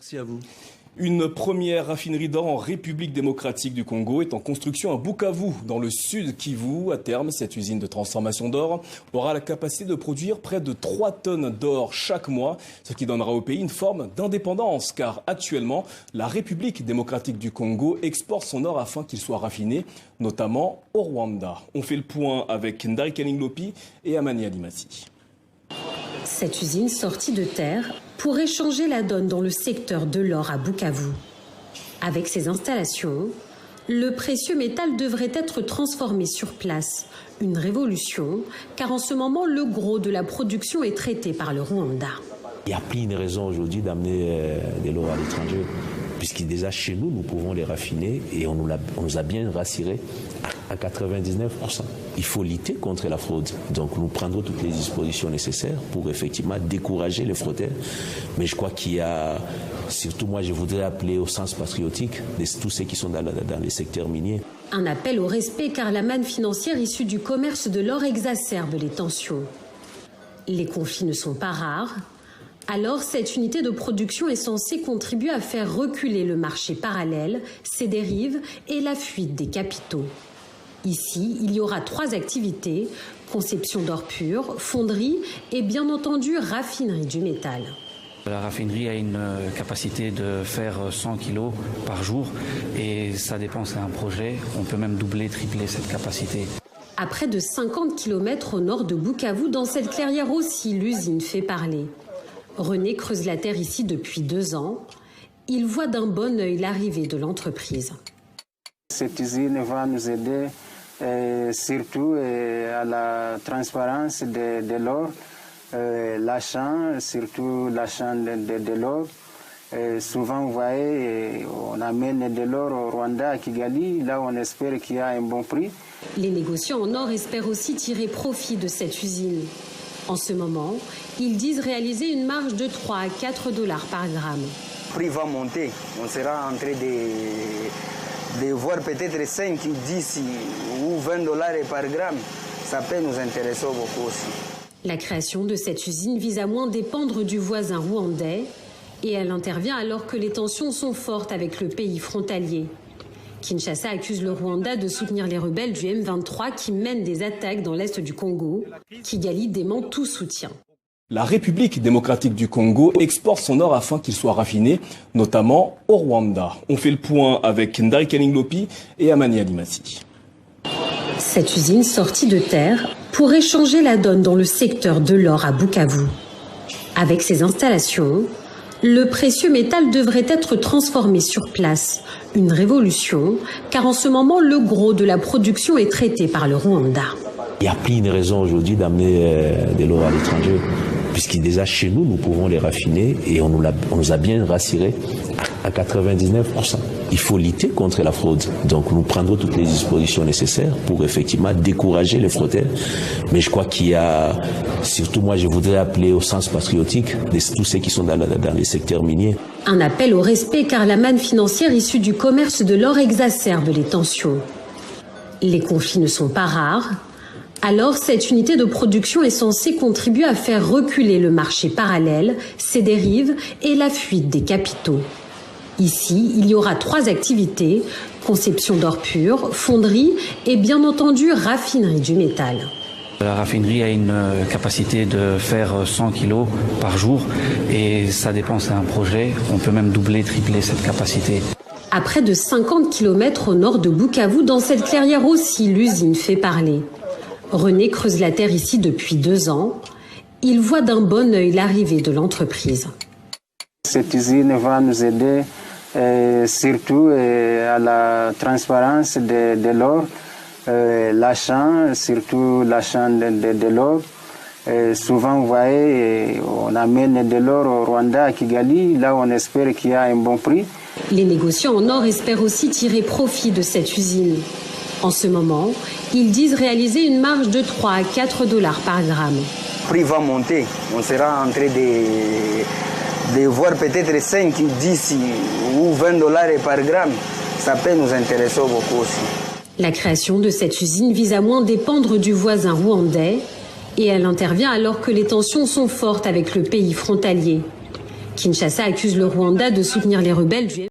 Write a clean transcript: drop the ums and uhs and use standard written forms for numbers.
Merci à vous. Une première raffinerie d'or en République démocratique du Congo est en construction à Bukavu, dans le sud Kivu. À terme, cette usine de transformation d'or aura la capacité de produire près de 3 tonnes d'or chaque mois, ce qui donnera au pays une forme d'indépendance, car actuellement, la République démocratique du Congo exporte son or afin qu'il soit raffiné, notamment au Rwanda. On fait le point avec Ndari Kalinglopi et Amani Alimasi. Cette usine sortie de terre pourrait changer la donne dans le secteur de l'or à Bukavu. Avec ces installations, le précieux métal devrait être transformé sur place. Une révolution, car en ce moment, le gros de la production est traité par le Rwanda. Il n'y a plus une raison aujourd'hui d'amener de l'or à l'étranger, puisque déjà chez nous, nous pouvons les raffiner et on nous a bien rassurés à 99%. Il faut lutter contre la fraude. Donc nous prendrons toutes les dispositions nécessaires pour effectivement décourager les fraudeurs. Mais je crois qu'il y a, surtout moi je voudrais appeler au sens patriotique de tous ceux qui sont dans les secteurs miniers. Un appel au respect car la manne financière issue du commerce de l'or exacerbe les tensions. Les conflits ne sont pas rares. Alors, cette unité de production est censée contribuer à faire reculer le marché parallèle, ses dérives et la fuite des capitaux. Ici, il y aura 3 activités, conception d'or pur, fonderie et bien entendu raffinerie du métal. La raffinerie a une capacité de faire 100 kg par jour et ça dépend, c'est un projet. On peut même doubler, tripler cette capacité. À près de 50 km au nord de Bukavu, dans cette clairière aussi, l'usine fait parler. René creuse la terre ici depuis 2 ans. Il voit d'un bon œil l'arrivée de l'entreprise. Cette usine va nous aider surtout à la transparence de l'or, l'achat, surtout l'achat de l'or. Souvent, vous voyez, on amène de l'or au Rwanda, à Kigali. Là, on espère qu'il y a un bon prix. Les négociants en or espèrent aussi tirer profit de cette usine. En ce moment, ils disent réaliser une marge de 3 à 4 dollars par gramme. Le prix va monter. On sera en train de voir peut-être 5, 10 ou 20 dollars par gramme. Ça peut nous intéresser beaucoup aussi. La création de cette usine vise à moins dépendre du voisin rwandais et elle intervient alors que les tensions sont fortes avec le pays frontalier. Kinshasa accuse le Rwanda de soutenir les rebelles du M23 qui mènent des attaques dans l'est du Congo. Kigali dément tout soutien. La République démocratique du Congo exporte son or afin qu'il soit raffiné, notamment au Rwanda. On fait le point avec Ndari Kalinglopi et Amani Alimasi. Cette usine sortie de terre pourrait changer la donne dans le secteur de l'or à Bukavu. Avec ces installations, le précieux métal devrait être transformé sur place. Une révolution, car en ce moment, le gros de la production est traité par le Rwanda. Il n'y a plus une raison aujourd'hui d'amener de l'or à l'étranger, puisque déjà chez nous, nous pouvons les raffiner et on nous a bien rassurés à 99%. Il faut lutter contre la fraude. Donc nous prendrons toutes les dispositions nécessaires pour effectivement décourager les fraudeurs. Mais je crois qu'il y a, surtout moi je voudrais appeler au sens patriotique de tous ceux qui sont dans les secteurs miniers. Un appel au respect car la manne financière issue du commerce de l'or exacerbe les tensions. Les conflits ne sont pas rares. Alors, cette unité de production est censée contribuer à faire reculer le marché parallèle, ses dérives et la fuite des capitaux. Ici, il y aura 3 activités, conception d'or pur, fonderie et bien entendu raffinerie du métal. La raffinerie a une capacité de faire 100 kg par jour et ça dépend, c'est un projet. On peut même doubler, tripler cette capacité. À près de 50 km au nord de Bukavu, dans cette clairière aussi, l'usine fait parler. René creuse la terre ici depuis 2 ans. Il voit d'un bon œil l'arrivée de l'entreprise. Cette usine va nous aider surtout à la transparence de l'or, l'achat, surtout l'achat de l'or. Souvent, vous voyez, on amène de l'or au Rwanda, à Kigali. Là, on espère qu'il y a un bon prix. Les négociants en or espèrent aussi tirer profit de cette usine. En ce moment, ils disent réaliser une marge de 3 à 4 dollars par gramme. Le prix va monter. On sera en train de voir peut-être 5, 10 ou 20 dollars par gramme. Ça peut nous intéresser beaucoup aussi. La création de cette usine vise à moins dépendre du voisin rwandais et elle intervient alors que les tensions sont fortes avec le pays frontalier. Kinshasa accuse le Rwanda de soutenir les rebelles du